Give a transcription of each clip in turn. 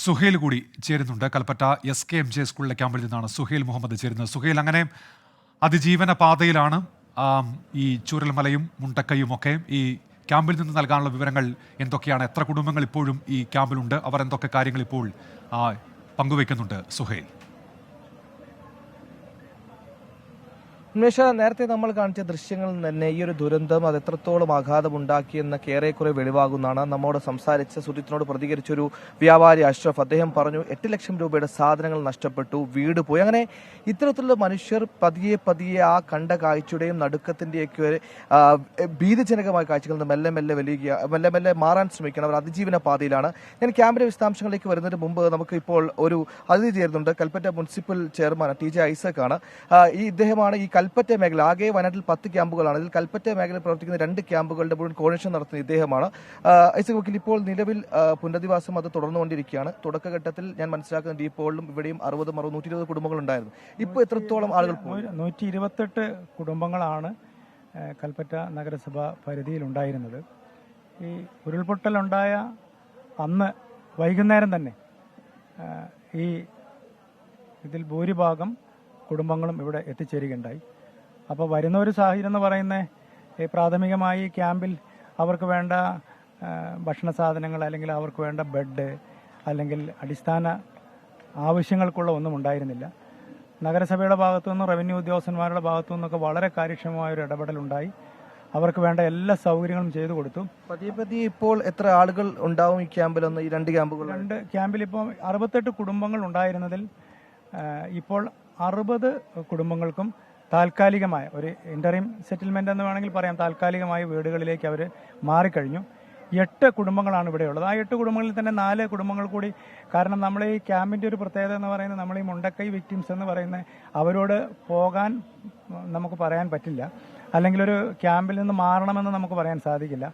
സുഹേൽ കൂടി ചേരുന്നുണ്ട്. കൽപ്പറ്റ SKMJ സ്കൂളിലെ ക്യാമ്പിൽ നിന്നാണ് സുഹേൽ മുഹമ്മദ് ചേരുന്നത്. സുഹേൽ, അങ്ങനെ അതിജീവന പാതയിലാണ് ഈ ചൂരൽമലയും മുണ്ടക്കയും ഒക്കെ. ഈ ക്യാമ്പിൽ നിന്ന് നൽകാനുള്ള വിവരങ്ങൾ എന്തൊക്കെയാണ്? എത്ര കുടുംബങ്ങൾ ഇപ്പോഴും ഈ ക്യാമ്പിലുണ്ട്? അവർ എന്തൊക്കെ കാര്യങ്ങൾ ഇപ്പോൾ പങ്കുവയ്ക്കുന്നുണ്ട്? സുഹേൽ, ഉന്മേഷ, നേരത്തെ നമ്മൾ കാണിച്ച ദൃശ്യങ്ങളിൽ തന്നെ ഈ ഒരു ദുരന്തം അത് എത്രത്തോളം ആഘാതമുണ്ടാക്കിയെന്നൊക്കെ ഏറെക്കുറെ വെളിവാകുന്നതാണ്. നമ്മോട് സംസാരിച്ച സുജിത്തിനോട് പ്രതികരിച്ചൊരു വ്യാപാരി അഷ്റഫ്, അദ്ദേഹം പറഞ്ഞു 8 ലക്ഷം രൂപയുടെ സാധനങ്ങൾ നഷ്ടപ്പെട്ടു, വീട് പോയി. അങ്ങനെ ഇത്തരത്തിലുള്ള മനുഷ്യർ പതിയെ പതിയെ ആ കണ്ട കാഴ്ചയുടെയും നടുക്കത്തിന്റെയൊക്കെ ഭീതിജനകമായ കാഴ്ചകളിൽ നിന്ന് മെല്ലെ മെല്ലെ മാറാൻ ശ്രമിക്കണം. അവർ അതിജീവന പാതയിലാണ്. ഞാൻ ക്യാമ്പിന്റെ വിശദാംശങ്ങളിലേക്ക് വരുന്നതിന് മുമ്പ് നമുക്ക് ഇപ്പോൾ ഒരു അതിഥി ചേരുന്നുണ്ട്. Kalpetta municipal chairman TJ Isaac ആണ്. ഇദ്ദേഹമാണ് ഈ കൽപ്പറ്റ മേഖല, ആകെ വയനാട്ടിൽ 10 ക്യാമ്പുകളാണ്. ഇതിൽ കൽപ്പറ്റ മേഖലയിൽ പ്രവർത്തിക്കുന്ന 2 ക്യാമ്പുകളുടെ മുഴുവൻ കോർഡിനേഷൻ നടത്തുന്ന ഇദ്ദേഹമാണ്. ഐസക് വക്കീൽ, ഇപ്പോൾ നിലവിൽ പുനരധിവാസം അത് തുടർന്നുകൊണ്ടിരിക്കുകയാണ്. തുടക്കഘട്ടത്തിൽ ഞാൻ മനസ്സിലാക്കുന്ന ഡീപ്പോളിലും ഇവിടെയും 120 കുടുംബങ്ങൾ ഉണ്ടായിരുന്നു. ഇപ്പോൾ എത്രത്തോളം ആളുകൾ? 128 കുടുംബങ്ങളാണ് കൽപ്പറ്റ നഗരസഭ പരിധിയിൽ ഉണ്ടായിരുന്നത്. ഈ ഉരുൾപൊട്ടലുണ്ടായ അന്ന് വൈകുന്നേരം തന്നെ ഇതിൽ ഭൂരിഭാഗം കുടുംബങ്ങളും ഇവിടെ എത്തിച്ചേരുകയുണ്ടായി. അപ്പോൾ വരുന്ന ഒരു സാഹചര്യം എന്ന് പറയുന്നത് പ്രാഥമികമായി ക്യാമ്പിൽ അവർക്ക് വേണ്ട ഭക്ഷണ സാധനങ്ങൾ, അല്ലെങ്കിൽ അവർക്ക് വേണ്ട ബെഡ്, അല്ലെങ്കിൽ അടിസ്ഥാന ആവശ്യങ്ങൾക്കുള്ള ഒന്നും ഉണ്ടായിരുന്നില്ല. നഗരസഭയുടെ ഭാഗത്തു നിന്നും റവന്യൂ ഉദ്യോഗസ്ഥന്മാരുടെ ഭാഗത്തു നിന്നൊക്കെ വളരെ കാര്യക്ഷമമായ ഒരു ഇടപെടലുണ്ടായി. അവർക്ക് വേണ്ട എല്ലാ സൗകര്യങ്ങളും ചെയ്തു കൊടുത്തു. പതിയെ ഇപ്പോൾ എത്ര ആളുകൾ ഉണ്ടാവും ഈ ക്യാമ്പിലൊന്ന്? ഈ 2 ക്യാമ്പുകൾ? 2 ക്യാമ്പിൽ ഇപ്പോൾ 68 കുടുംബങ്ങൾ ഉണ്ടായിരുന്നതിൽ ഇപ്പോൾ 60 കുടുംബങ്ങൾക്കും താൽക്കാലികമായ ഒരു ഇന്ററിം സെറ്റിൽമെന്റ് എന്ന് വേണമെങ്കിൽ പറയാം, താൽക്കാലികമായ വീടുകളിലേക്ക് അവർ മാറിക്കഴിഞ്ഞു. 8 കുടുംബങ്ങളാണ് ഇവിടെയുള്ളത്. ആ 8 കുടുംബങ്ങളിൽ തന്നെ 4 കുടുംബങ്ങൾ കൂടി. കാരണം നമ്മൾ ഈ ക്യാമ്പിന്റെ ഒരു പ്രത്യേകത എന്ന് പറയുന്നത്, നമ്മൾ ഈ മുണ്ടക്കൈ വിക്ടിംസ് എന്ന് പറയുന്നത് അവരോട് പോകാൻ നമുക്ക് പറയാൻ പറ്റില്ല, അല്ലെങ്കിൽ ഒരു ക്യാമ്പിൽ നിന്ന് മാറണമെന്ന് നമുക്ക് പറയാൻ സാധിക്കില്ല.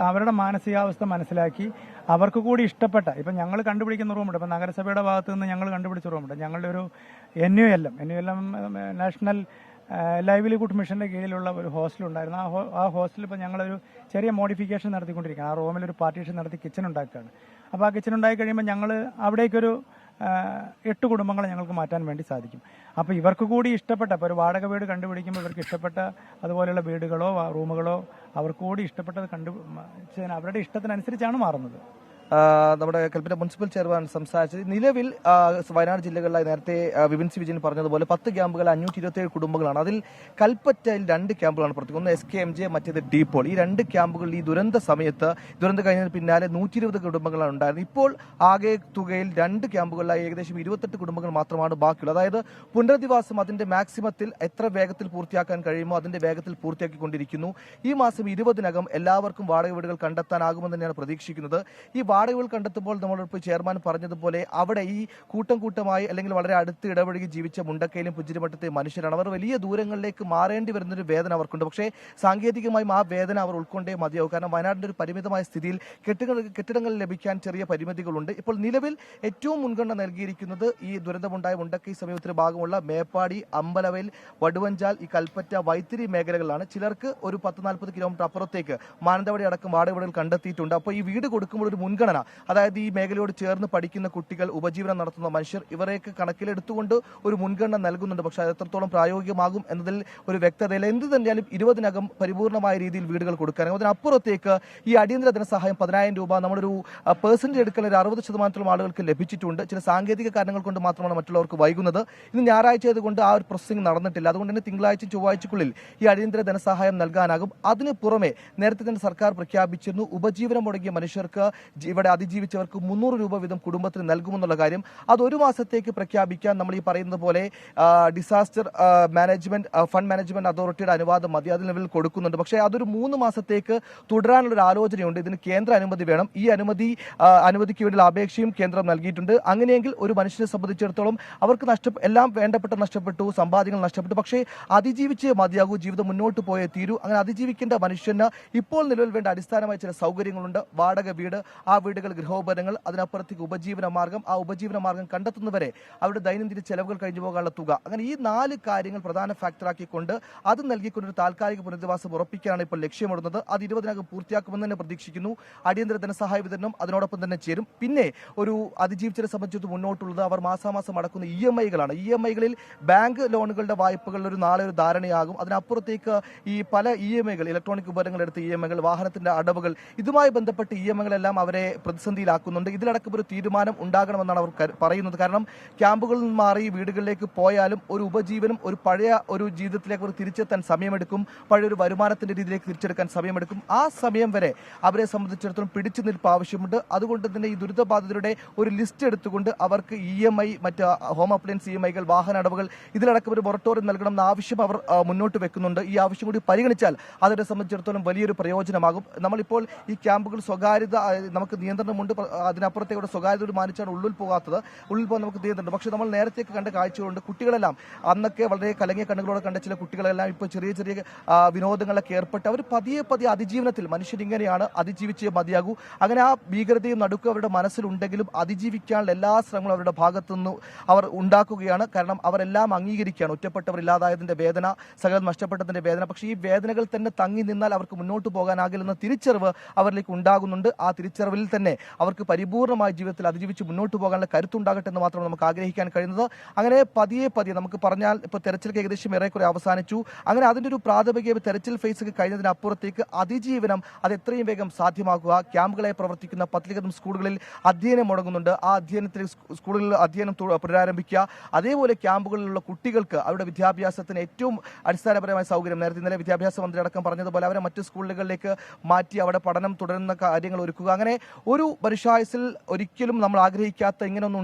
അവരുടെ മാനസികാവസ്ഥ മനസ്സിലാക്കി അവർക്ക് കൂടി ഇഷ്ടപ്പെട്ട, ഇപ്പം ഞങ്ങൾ കണ്ടുപിടിക്കുന്ന റൂമുണ്ട്, ഇപ്പം നഗരസഭയുടെ ഭാഗത്ത് നിന്ന് ഞങ്ങൾ കണ്ടുപിടിച്ച റൂമുണ്ട്. ഞങ്ങളുടെ ഒരു NULM നാഷണൽ ലൈവ്ലിഹുഡ് മിഷന്റെ കീഴിലുള്ള ഒരു ഹോസ്റ്റൽ ഉണ്ടായിരുന്നു. ആ ഹോസ്റ്റലിൽ ഇപ്പോൾ ഞങ്ങളൊരു ചെറിയ മോഡിഫിക്കേഷൻ നടത്തിക്കൊണ്ടിരിക്കുകയാണ്. ആ റൂമിൽ ഒരു പാർട്ടീഷൻ നടത്തി കിച്ചൺ ഉണ്ടാക്കുകയാണ്. അപ്പോൾ ആ കിച്ചൺ ഉണ്ടായി കഴിയുമ്പോൾ ഞങ്ങൾ അവിടേക്കൊരു 8 കുടുംബങ്ങളെ ഞങ്ങൾക്ക് മാറ്റാൻ വേണ്ടി സാധിക്കും. അപ്പോൾ ഇവർക്ക് കൂടി ഇഷ്ടപ്പെട്ട, ഇപ്പോൾ ഒരു വാടക വീട് കണ്ടുപിടിക്കുമ്പോൾ ഇവർക്ക് ഇഷ്ടപ്പെട്ട അതുപോലെയുള്ള വീടുകളോ റൂമുകളോ അവർക്ക് കൂടി ഇഷ്ടപ്പെട്ടത് അവരുടെ ഇഷ്ടത്തിനനുസരിച്ചാണ് മാറുന്നത്. നമ്മുടെ കൽപ്പറ്റ മുനിസിപ്പൽ ചെയർമാൻ സംസാരിച്ചത്, നിലവിൽ വയനാട് ജില്ലകളിലായി നേരത്തെ വിപിൻ സി വിജയൻ പറഞ്ഞതുപോലെ 10 ക്യാമ്പുകൾ 527 കുടുംബങ്ങളാണ്. അതിൽ കൽപ്പറ്റയിൽ 2 ക്യാമ്പുകളാണ് പ്രവർത്തിക്കുന്നത്. ഒന്ന് SKMJ, മറ്റേത് ഡീപോൾ. ഈ 2 ക്യാമ്പുകളിൽ ഈ ദുരന്തം കഴിഞ്ഞതിന് പിന്നാലെ 120 കുടുംബങ്ങളാണ് ഉണ്ടായിരുന്നത്. ഇപ്പോൾ ആകെ തുകയിൽ 2 ക്യാമ്പുകളിലായി ഏകദേശം 28 കുടുംബങ്ങൾ മാത്രമാണ് ബാക്കിയുള്ളത്. അതായത് പുനരധിവാസം അതിന്റെ മാക്സിമത്തിൽ എത്ര വേഗത്തിൽ പൂർത്തിയാക്കാൻ കഴിയുമോ അതിന്റെ വേഗത്തിൽ പൂർത്തിയാക്കിക്കൊണ്ടിരിക്കുന്നു. ഈ മാസം 20-നകം എല്ലാവർക്കും വാടക വീടുകൾ കണ്ടെത്താനാകുമെന്ന് തന്നെയാണ് പ്രതീക്ഷിക്കുന്നത്. ഈ വാടകകൾ കണ്ടെത്തുമ്പോൾ നമ്മളിപ്പോൾ ചെയർമാൻ പറഞ്ഞതുപോലെ അവിടെ ഈ കൂട്ടമായി അല്ലെങ്കിൽ വളരെ അടുത്ത് ഇടപഴകി ജീവിച്ച മുണ്ടക്കയിലും പുഞ്ചിരിമട്ടത്തെ മനുഷ്യരാണ്. അവർ വലിയ ദൂരങ്ങളിലേക്ക് മാറേണ്ടി വരുന്നൊരു വേദന അവർക്കുണ്ട്. പക്ഷേ സാങ്കേതികമായും ആ വേദന അവർ ഉൾക്കൊണ്ടേ മതിയാവും. കാരണം വയനാടിന്റെ ഒരു പരിമിതമായ സ്ഥിതിയിൽ കെട്ടിടങ്ങൾ ലഭിക്കാൻ ചെറിയ പരിമിതികളുണ്ട്. ഇപ്പോൾ നിലവിൽ ഏറ്റവും മുൻഗണന നൽകിയിരിക്കുന്നത് ഈ ദുരന്തമുണ്ടായ മുണ്ടക്കൈ സമീപത്തിന് ഭാഗമുള്ള മേപ്പാടി, അമ്പലവയൽ, വടുവഞ്ചാൽ, ഈ കൽപ്പറ്റ, വൈത്തിരി മേഖലകളിലാണ്. ചിലർക്ക് ഒരു 10-40 കിലോമീറ്റർ അപ്പുറത്തേക്ക് മാനന്തവാടി അടക്കം വാടക വീടുകൾ കണ്ടെത്തിയിട്ടുണ്ട്. അപ്പോൾ ഈ വീട് കൊടുക്കുമ്പോൾ ഒരു മുൻഗണന, അതായത് ഈ മേഖലയോട് ചേർന്ന് പഠിക്കുന്ന കുട്ടികൾ, ഉപജീവനം നടത്തുന്ന മനുഷ്യർ, ഇവരെയൊക്കെ കണക്കിലെടുത്തുകൊണ്ട് ഒരു മുൻഗണന നൽകുന്നുണ്ട്. പക്ഷേ അത് എത്രത്തോളം പ്രായോഗികമാകും എന്നതിൽ ഒരു വ്യക്തതയില്ല. എന്ത് തന്നെയാലും 20-നകം പരിപൂർണമായ രീതിയിൽ വീടുകൾ കൊടുക്കാനും അതിനപ്പുറത്തേക്ക് ഈ അടിയന്തര ധനസഹായം 10,000 രൂപ നമ്മളൊരു പെർസെന്റേജ് എടുക്കുന്ന ഒരു 60% ആളുകൾക്ക് ലഭിച്ചിട്ടുണ്ട്. ചില സാങ്കേതിക കാരണങ്ങൾ കൊണ്ട് മാത്രമാണ് മറ്റുള്ളവർക്ക് വൈകുന്നത്. ഇന്ന് ഞായറാഴ്ച ആയതുകൊണ്ട് ആ ഒരു പ്രോസസ്സിംഗ് നടന്നിട്ടില്ല. അതുകൊണ്ട് തന്നെ തിങ്കളാഴ്ച ചൊവ്വാഴ്ചക്കുള്ളിൽ ഈ അടിയന്തര ധനസഹായം നൽകാനാകും. അതിന് പുറമെ നേരത്തെ തന്നെ സർക്കാർ പ്രഖ്യാപിച്ചിരുന്നു, ഉപജീവനം മുടങ്ങിയ മനുഷ്യർക്ക്, ഇവിടെ അതിജീവിച്ചവർക്ക് 300 രൂപ വീതം കുടുംബത്തിന് നൽകുമെന്നുള്ള കാര്യം. അത് 1 മാസത്തേക്ക് പ്രഖ്യാപിക്കാൻ നമ്മൾ ഈ പറയുന്നത് പോലെ ഡിസാസ്റ്റർ ഫണ്ട് മാനേജ്മെന്റ് അതോറിറ്റിയുടെ അനുവാദം മതി. അതിൽ നിലവിൽ കൊടുക്കുന്നുണ്ട്. പക്ഷേ അതൊരു 3 മാസത്തേക്ക് തുടരാനുള്ള ഒരു ആലോചനയുണ്ട്. ഇതിന് കേന്ദ്ര അനുമതി വേണം. ഈ അനുമതിക്ക് വേണ്ടിയുള്ള അപേക്ഷയും കേന്ദ്രം നൽകിയിട്ടുണ്ട്. അങ്ങനെയെങ്കിൽ ഒരു മനുഷ്യനെ സംബന്ധിച്ചിടത്തോളം അവർക്ക് എല്ലാം വേണ്ടപ്പെട്ട നഷ്ടപ്പെട്ടു, സമ്പാദ്യങ്ങൾ നഷ്ടപ്പെട്ടു, പക്ഷേ അതിജീവിച്ച് മതിയാകൂ, ജീവിതം മുന്നോട്ട് പോയേ തീരൂ. അങ്ങനെ അതിജീവിക്കേണ്ട മനുഷ്യന് ഇപ്പോൾ നിലവിൽ വേണ്ട അടിസ്ഥാനമായ ചില സൗകര്യങ്ങളുണ്ട്. വാടക വീട്, ആ വീടുകൾ ഗൃഹോപകരണങ്ങൾ, അതിനപ്പുറത്തേക്ക് ഉപജീവന മാർഗം, ആ ഉപജീവന മാർഗം കണ്ടെത്തുന്നവരെ അവരുടെ ദൈനംദിന ചെലവുകൾ കഴിഞ്ഞു പോകാനുള്ള തുക, അങ്ങനെ ഈ 4 കാര്യങ്ങൾ പ്രധാന ഫാക്ടറാക്കിക്കൊണ്ട് അത് നൽകിക്കൊണ്ടൊരു താൽക്കാലിക പുനരധിവാസം ഉറപ്പിക്കാനാണ് ഇപ്പോൾ ലക്ഷ്യമിടുന്നത്. അത് 20-നകം പൂർത്തിയാക്കുമെന്ന് തന്നെ പ്രതീക്ഷിക്കുന്നു. അടിയന്തര ധനസഹായ വിതരണം അതിനോടൊപ്പം തന്നെ ചേരും. പിന്നെ ഒരു അതിജീവിച്ചതിനെ സംബന്ധിച്ച് മുന്നോട്ടുള്ളത് അവർ മാസാമാസം അടക്കുന്ന EMI-കളാണ്. EMI-കളിൽ ബാങ്ക് ലോണുകളുടെ വായ്പകളിൽ നാളെ ഒരു ധാരണയാകും. അതിനപ്പുറത്തേക്ക് ഈ പല EMI-കൾ, ഇലക്ട്രോണിക് ഉപകരണങ്ങൾ എടുത്ത EMI-കൾ, വാഹനത്തിന്റെ അടവുകൾ, ഇതുമായി ബന്ധപ്പെട്ട് EMI-കളെല്ലാം അവരെ പ്രതിസന്ധിയിലാക്കുന്നുണ്ട്. ഇതിലടക്കം ഒരു തീരുമാനം ഉണ്ടാകണമെന്നാണ് അവർ പറയുന്നത്. കാരണം ക്യാമ്പുകളിൽ നിന്ന് മാറി വീടുകളിലേക്ക് പോയാലും ഒരു ഉപജീവനം, ഒരു പഴയ ഒരു ജീവിതത്തിലേക്ക് അവർ തിരിച്ചെത്താൻ സമയമെടുക്കും. പഴയൊരു വരുമാനത്തിന്റെ രീതിയിലേക്ക് തിരിച്ചെടുക്കാൻ സമയമെടുക്കും. ആ സമയം വരെ അവരെ സംബന്ധിച്ചിടത്തോളം പിടിച്ചു നിൽപ്പ് ആവശ്യമുണ്ട്. അതുകൊണ്ട് തന്നെ ഈ ദുരിതബാധിതരുടെ ഒരു ലിസ്റ്റ് എടുത്തുകൊണ്ട് അവർക്ക് EMI, മറ്റ് ഹോം അപ്ലയൻസ് EMI-കൾ, വാഹന അടവുകൾ, ഇതിലടക്കം ഒരു മൊറട്ടോറിയം നൽകണമെന്ന ആവശ്യം അവർ മുന്നോട്ട് വെക്കുന്നുണ്ട്. ഈ ആവശ്യം കൂടി പരിഗണിച്ചാൽ അതിനെ സംബന്ധിച്ചിടത്തോളം വലിയൊരു പ്രയോജനമാകും. നമ്മളിപ്പോൾ ഈ ക്യാമ്പുകൾ സ്വകാര്യത നമുക്ക് നിയന്ത്രണമുണ്ട്. അതിനപ്പുറത്തേക്ക് സ്വകാര്യത മാനിച്ചാണ് ഉള്ളിൽ പോകാത്തത്. ഉള്ളിൽ പോകാൻ നമുക്ക് നിയന്ത്രണം. പക്ഷേ നമ്മൾ നേരത്തേക്ക് കണ്ട കാഴ്ചകളുണ്ട്. കുട്ടികളെല്ലാം അന്നൊക്കെ വളരെ കലങ്ങിയ കണ്ണുകളോടെ കണ്ട ചില കുട്ടികളെല്ലാം ഇപ്പോൾ ചെറിയ ചെറിയ വിനോദങ്ങളിലൊക്കെ ഏർപ്പെട്ട് അവർ പതിയെ പതിയെ അതിജീവനത്തിൽ, മനുഷ്യരിങ്ങനെയാണ്, അതിജീവിച്ചേ മതിയാകൂ. അങ്ങനെ ആ ഭീകരതയും നടുക്കും അവരുടെ മനസ്സിലുണ്ടെങ്കിലും അതിജീവിക്കാനുള്ള എല്ലാ ശ്രമങ്ങളും അവരുടെ ഭാഗത്തുനിന്ന് അവർ ഉണ്ടാക്കുകയാണ്. കാരണം അവരെല്ലാം അംഗീകരിക്കുകയാണ് ഒറ്റപ്പെട്ടവർ ഇല്ലാതായതിന്റെ വേദന, സകലം നഷ്ടപ്പെട്ടതിന്റെ വേദന. പക്ഷേ ഈ വേദനകൾ തന്നെ തങ്ങി നിന്നാൽ അവർക്ക് മുന്നോട്ട് പോകാനാകില്ലെന്ന തിരിച്ചറിവ് അവരിലേക്ക് ഉണ്ടാകുന്നുണ്ട്. ആ തിരിച്ചറിവിൽ തന്നെ അവർക്ക് പരിപൂർണമായ ജീവിതത്തിൽ അതിജീവിച്ച് മുന്നോട്ട് പോകാനുള്ള കരുത്തുണ്ടാകട്ടെ എന്ന് മാത്രം നമുക്ക് ആഗ്രഹിക്കാൻ കഴിയുന്നത്. അങ്ങനെ പതിയെ പതിയെ നമുക്ക് പറഞ്ഞാൽ ഇപ്പോൾ തെരച്ചിലൊക്കെ ഏകദേശം ഏറെക്കുറെ അവസാനിച്ചു. അങ്ങനെ അതിൻ്റെ ഒരു പ്രാഥമിക തെരച്ചിൽ ഫേസ് കഴിഞ്ഞതിനപ്പുറത്തേക്ക് അതിജീവനം അത് എത്രയും വേഗം സാധ്യമാക്കുക. ക്യാമ്പുകളെ പ്രവർത്തിക്കുന്ന 10-ലധികം സ്കൂളുകളിൽ അധ്യയനം മുടങ്ങുന്നുണ്ട്. ആ അധ്യയനത്തിൽ സ്കൂളുകളിൽ അധ്യയനം പുനരാരംഭിക്കുക. അതേപോലെ ക്യാമ്പുകളിലുള്ള കുട്ടികൾക്ക് അവരുടെ വിദ്യാഭ്യാസത്തിന് ഏറ്റവും അടിസ്ഥാനപരമായ സൗകര്യം, നേരത്തെ ഇന്നലെ വിദ്യാഭ്യാസ മന്ത്രി അടക്കം പറഞ്ഞതുപോലെ അവരെ മറ്റ് സ്കൂളുകളിലേക്ക് മാറ്റി അവിടെ പഠനം തുടരുന്ന കാര്യങ്ങൾ ഒരുക്കുക. അങ്ങനെ ഒരു മനുഷ്യായുസിൽ ഒരിക്കലും നമ്മൾ ആഗ്രഹിക്കാത്ത, ഇങ്ങനെയൊന്നും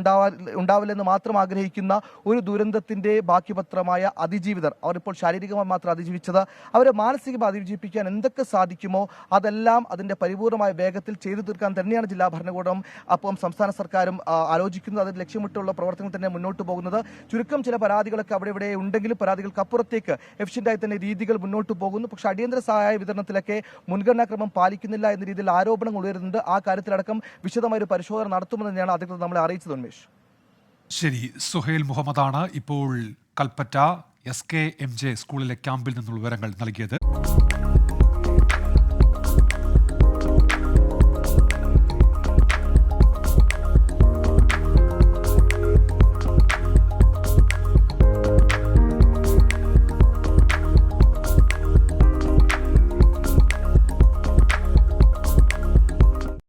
ഉണ്ടാവില്ലെന്ന് മാത്രം ആഗ്രഹിക്കുന്ന ഒരു ദുരന്തത്തിന്റെ ബാക്കിപത്രമായ അതിജീവിതർ, അവരിപ്പോൾ ശാരീരികമായി മാത്രം അതിജീവിച്ചത്, അവരെ മാനസികമായി അതിജീവിപ്പിക്കാൻ എന്തൊക്കെ സാധിക്കുമോ അതെല്ലാം അതിന്റെ പരിപൂർണമായ വേഗത്തിൽ ചെയ്തു തീർക്കാൻ തന്നെയാണ് ജില്ലാ ഭരണകൂടം അപ്പം സംസ്ഥാന സർക്കാരും ആലോചിക്കുന്നത്. അതിന് ലക്ഷ്യമിട്ടുള്ള പ്രവർത്തനങ്ങൾ തന്നെ മുന്നോട്ട് പോകുന്നത്. ചുരുക്കം ചില പരാതികളൊക്കെ അവിടെ ഇവിടെ ഉണ്ടെങ്കിലും പരാതികൾക്ക് അപ്പുറത്തേക്ക് എഫിഷ്യന്റായി തന്നെ രീതികൾ മുന്നോട്ട് പോകുന്നു. പക്ഷേ അടിയന്തര സഹായ വിതരണത്തിലൊക്കെ മുൻഗണനാക്രമം പാലിക്കുന്നില്ല എന്ന രീതിയിൽ ആരോപണങ്ങൾ ഉയരുന്നുണ്ട്. ആ കാര്യത്തിലടക്കം വിശദമായ ഒരു പരിശോധന നടത്തുമെന്ന് തന്നെയാണ് അധികൃതർ നമ്മളെ അറിയിച്ചത്. ഉന്മേഷ്, ശരി. സുഹൈൽ മുഹമ്മദാണ് ഇപ്പോൾ കൽപ്പറ്റ SKMJ സ്കൂളിലെ ക്യാമ്പിൽ നിന്നുള്ള വിവരങ്ങൾ നൽകിയത്.